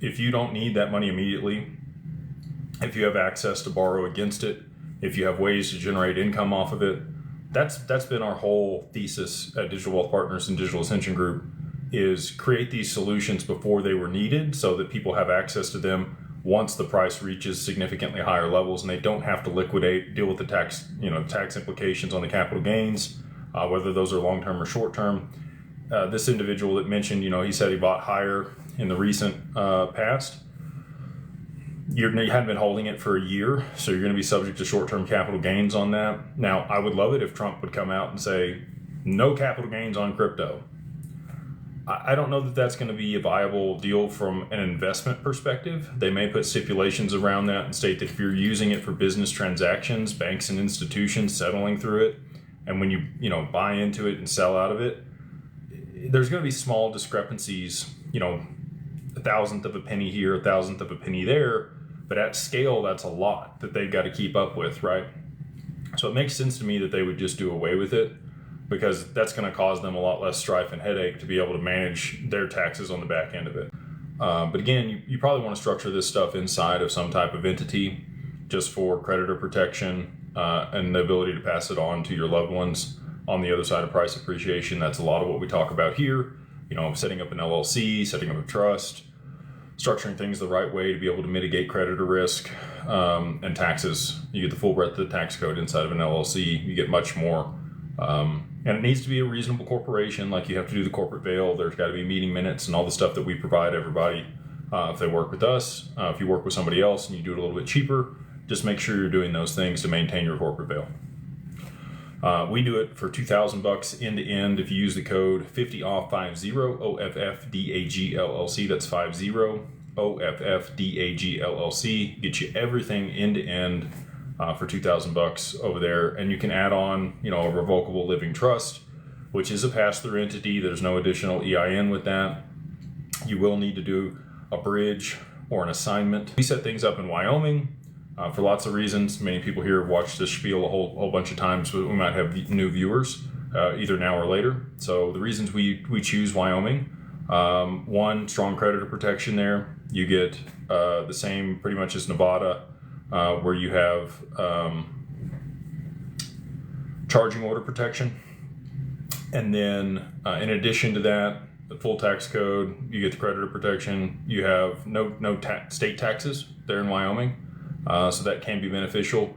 if you don't need that money immediately, if you have access to borrow against it, if you have ways to generate income off of it, that's been our whole thesis at Digital Wealth Partners and Digital Ascension Group, is create these solutions before they were needed so that people have access to them once the price reaches significantly higher levels and they don't have to liquidate, deal with the tax implications on the capital gains, whether those are long-term or short-term. This individual that mentioned, he said he bought higher in the recent past. You hadn't been holding it for a year, so you're going to be subject to short-term capital gains on that. Now, I would love it if Trump would come out and say, no capital gains on crypto. I don't know that that's going to be a viable deal from an investment perspective. They may put stipulations around that and state that if you're using it for business transactions, banks and institutions settling through it, and when you buy into it and sell out of it, there's going to be small discrepancies, a thousandth of a penny here, a thousandth of a penny there, but at scale, that's a lot that they've got to keep up with, right? So it makes sense to me that they would just do away with it, because that's going to cause them a lot less strife and headache to be able to manage their taxes on the back end of it. But again, you probably want to structure this stuff inside of some type of entity just for creditor protection and the ability to pass it on to your loved ones on the other side of price appreciation. That's a lot of what we talk about here. Setting up an LLC, setting up a trust, structuring things the right way to be able to mitigate creditor risk, and taxes. You get the full breadth of the tax code inside of an LLC. You get much more. And it needs to be a reasonable corporation. Like, you have to do the corporate veil. There's got to be meeting minutes and all the stuff that we provide everybody if they work with us. If you work with somebody else and you do it a little bit cheaper, just make sure you're doing those things to maintain your corporate veil. We do it for $2,000 end to end. If you use the code 50OFF50 OFFDAG LLC, that's 50 OFFDAG LLC, get you everything end to end for $2,000 over there. And you can add on, a revocable living trust, which is a pass-through entity. There's no additional EIN with that. You will need to do a bridge or an assignment. We set things up in Wyoming. For lots of reasons. Many people here have watched this spiel a whole bunch of times, but we might have new viewers either now or later. So the reasons we choose Wyoming: one, strong creditor protection there. You get the same pretty much as Nevada, where you have charging order protection, and then in addition to that, the full tax code. You get the creditor protection. You have no state taxes there in Wyoming. So that can be beneficial.